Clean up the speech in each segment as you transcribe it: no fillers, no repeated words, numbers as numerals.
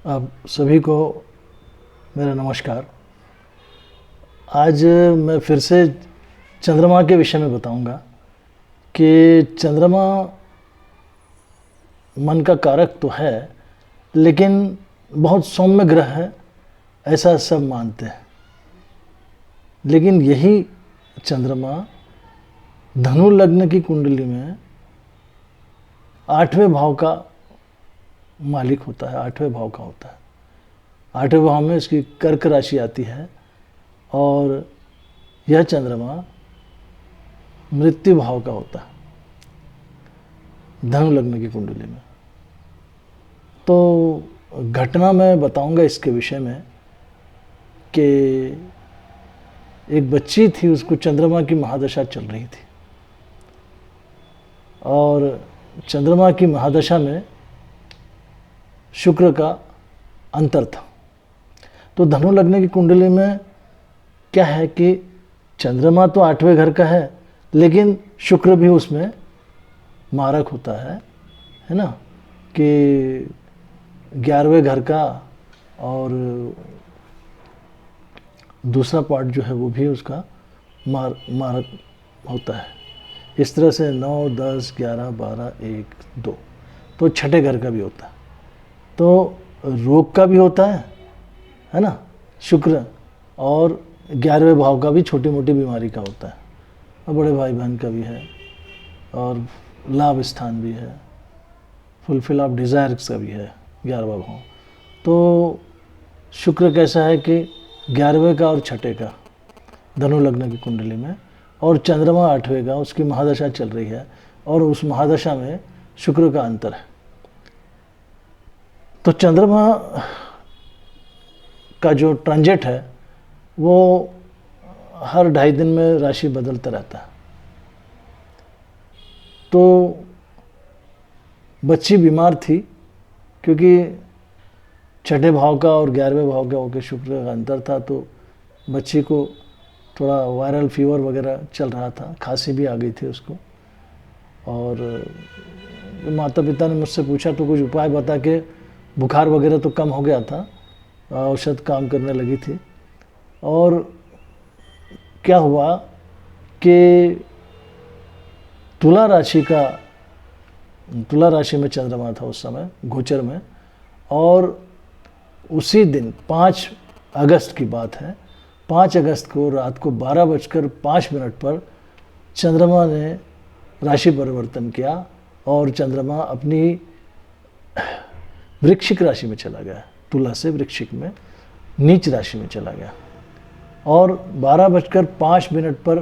आप सभी को मेरा नमस्कार। आज मैं फिर से चंद्रमा के विषय में बताऊंगा कि चंद्रमा मन का कारक तो है, लेकिन बहुत सौम्य ग्रह है, ऐसा सब मानते हैं। लेकिन यही चंद्रमा धनु लग्न की कुंडली में 8वें भाव का मालिक होता है, 8वें भाव का होता है। 8वें भाव में इसकी कर्क राशि आती है और यह चंद्रमा मृत्यु भाव का होता है धनु लग्न की कुंडली में। तो घटना मैं बताऊंगा इसके विषय में कि एक बच्ची थी, उसको चंद्रमा की महादशा चल रही थी और चंद्रमा की महादशा में शुक्र का अंतर था। तो धनु लग्न की कुंडली में क्या है कि चंद्रमा तो 8वें घर का है, लेकिन शुक्र भी उसमें मारक होता है ना, कि 11वें घर का, और दूसरा पार्ट जो है वो भी उसका मारक होता है। इस तरह से 9, 10, 11, 12, 1, 2 तो छठे घर का भी होता है। तो रोग का भी होता है ना शुक्र, और 11वें भाव का भी छोटी मोटी बीमारी का होता है, और बड़े भाई बहन का भी है, और लाभ स्थान भी है, फुलफिल ऑफ डिज़ायर्स का भी है 11वां भाव। तो शुक्र कैसा है कि 11वें का और छठे का धनु लग्न की कुंडली में, और चंद्रमा 8वें का, उसकी महादशा चल रही है और उस महादशा में शुक्र का अंतर है। तो चंद्रमा का जो ट्रांजिट है वो हर 2.5 दिन में राशि बदलता रहता है। तो बच्ची बीमार थी क्योंकि छठे भाव का और 11वें भाव का होकर शुक्र का अंतर था। तो बच्ची को थोड़ा वायरल फीवर वगैरह चल रहा था, खांसी भी आ गई थी उसको। और माता पिता ने मुझसे पूछा तो कुछ उपाय बता के, बुखार वगैरह तो कम हो गया था, औषध काम करने लगी थी। और क्या हुआ कि तुला राशि में चंद्रमा था उस समय गोचर में, और उसी दिन 5 अगस्त की बात है, 5 अगस्त को रात को 12:05 पर चंद्रमा ने राशि परिवर्तन किया और चंद्रमा अपनी वृश्चिक राशि में चला गया, तुला से वृश्चिक में नीच राशि में चला गया। और 12:05 पर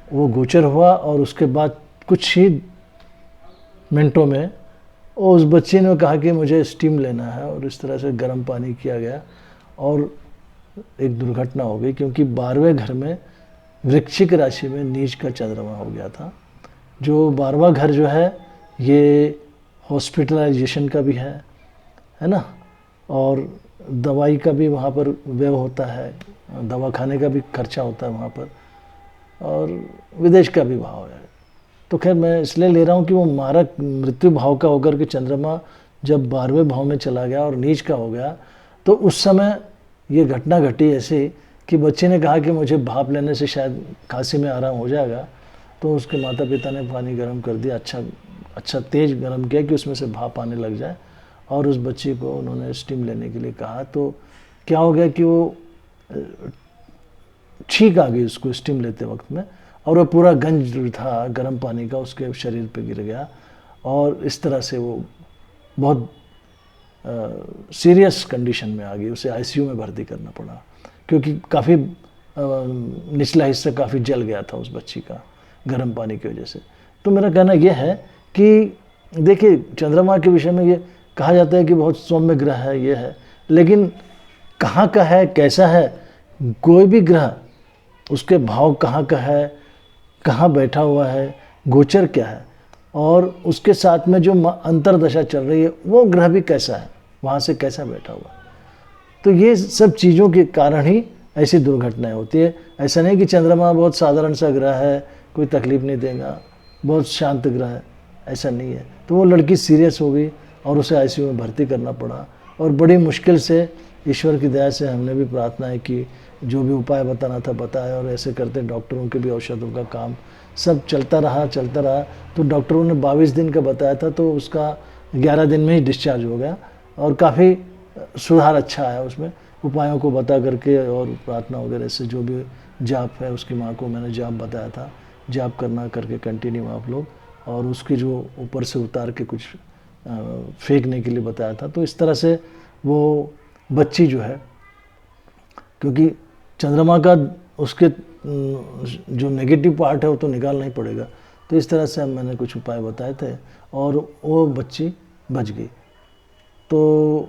वो गोचर हुआ, और उसके बाद कुछ ही मिनटों में उस बच्ची ने कहा कि मुझे स्टीम लेना है, और इस तरह से गर्म पानी किया गया और एक दुर्घटना हो गई, क्योंकि 12वें घर में वृश्चिक राशि में नीच का चंद्रमा हो गया था। जो 12वां घर जो है ये हॉस्पिटलाइजेशन का भी है ना, और दवाई का भी वहाँ पर व्यय होता है, दवा खाने का भी खर्चा होता है वहाँ पर, और विदेश का भी भाव है। तो खैर मैं इसलिए ले रहा हूँ कि वो मारक मृत्यु भाव का होकर के चंद्रमा जब 12वें भाव में चला गया और नीच का हो गया, तो उस समय ये घटना घटी ऐसी कि बच्चे ने कहा कि मुझे भाप लेने से शायद खांसी में आराम हो जाएगा। तो उसके माता पिता ने पानी गर्म कर दिया, अच्छा तेज गर्म किया कि उसमें से भाप आने लग जाए, और उस बच्ची को उन्होंने स्टीम लेने के लिए कहा। तो क्या हो गया कि वो छींक आ गई उसको स्टीम लेते वक्त में, और वो पूरा गंज जो था गर्म पानी का उसके शरीर पे गिर गया, और इस तरह से वो बहुत सीरियस कंडीशन में आ गई। उसे आईसीयू में भर्ती करना पड़ा, क्योंकि काफ़ी निचला हिस्सा काफ़ी जल गया था उस बच्ची का गर्म पानी की वजह से। तो मेरा कहना यह है कि देखिए, चंद्रमा के विषय में ये कहा जाता है कि बहुत सौम्य ग्रह है, ये है, लेकिन कहाँ का है, कैसा है, कोई भी ग्रह उसके भाव कहाँ का है, कहाँ बैठा हुआ है, गोचर क्या है, और उसके साथ में जो अंतरदशा चल रही है वो ग्रह भी कैसा है, वहाँ से कैसा बैठा हुआ है। तो ये सब चीज़ों के कारण ही ऐसी दुर्घटनाएं होती है। ऐसा नहीं कि चंद्रमा बहुत साधारण सा ग्रह है, कोई तकलीफ नहीं देगा, बहुत शांत ग्रह है, ऐसा नहीं है। तो वो लड़की सीरियस हो गई और उसे आईसीयू में भर्ती करना पड़ा, और बड़ी मुश्किल से ईश्वर की दया से हमने भी प्रार्थना है कि जो भी उपाय बताना था बताया, और ऐसे करते डॉक्टरों के भी औषधों का काम सब चलता रहा। तो डॉक्टरों ने 22 दिन का बताया था, तो उसका 11 दिन में ही डिस्चार्ज हो गया और काफ़ी सुधार अच्छा आया उसमें, उपायों को बता करके और प्रार्थना वगैरह से। जो भी जाप है, उसकी माँ को मैंने जाप बताया था, जाप करना करके कंटिन्यू आप लोग, और उसकी जो ऊपर से उतार के कुछ फेंकने के लिए बताया था। तो इस तरह से वो बच्ची जो है, क्योंकि चंद्रमा का उसके जो नेगेटिव पार्ट है वो तो निकालना ही पड़ेगा, तो इस तरह से मैंने कुछ उपाय बताए थे और वो बच्ची बच गई। तो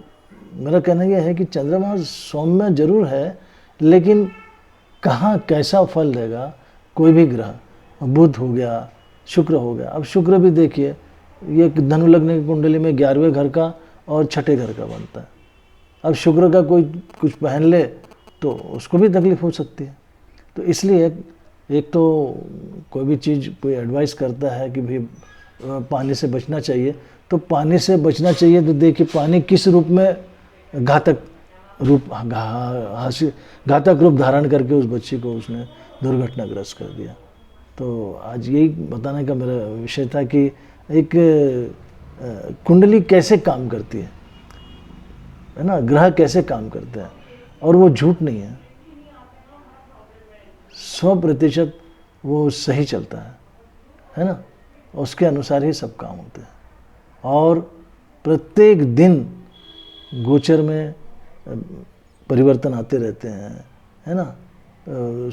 मेरा कहना यह है कि चंद्रमा सौम्य जरूर है, लेकिन कहाँ कैसा फल देगा कोई भी ग्रह, बुध हो गया, शुक्र हो गया। अब शुक्र भी देखिए, ये धनु लग्न की कुंडली में 11वें घर का और छठे घर का बनता है। अब शुक्र का कोई कुछ पहन ले तो उसको भी तकलीफ हो सकती है। तो इसलिए एक तो कोई भी चीज़ कोई एडवाइस करता है कि भाई पानी से बचना चाहिए, तो पानी से बचना चाहिए। तो देखिए पानी किस रूप में घातक रूप धारण करके उस बच्ची को उसने दुर्घटनाग्रस्त कर दिया। तो आज यही बताने का मेरा विषय था कि एक कुंडली कैसे काम करती है ना, ग्रह कैसे काम करते हैं, और वो झूठ नहीं है, 100% वो सही चलता है ना, उसके अनुसार ही सब काम होते हैं। और प्रत्येक दिन गोचर में परिवर्तन आते रहते हैं, है ना।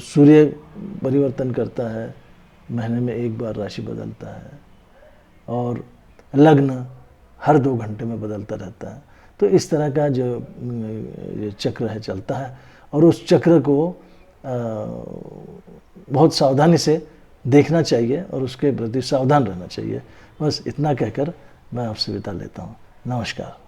सूर्य परिवर्तन करता है, महीने में एक बार राशि बदलता है, और लग्न हर 2 घंटे में बदलता रहता है। तो इस तरह का जो चक्र है चलता है, और उस चक्र को बहुत सावधानी से देखना चाहिए और उसके प्रति सावधान रहना चाहिए। बस इतना कहकर मैं आपसे विदा लेता हूँ। नमस्कार।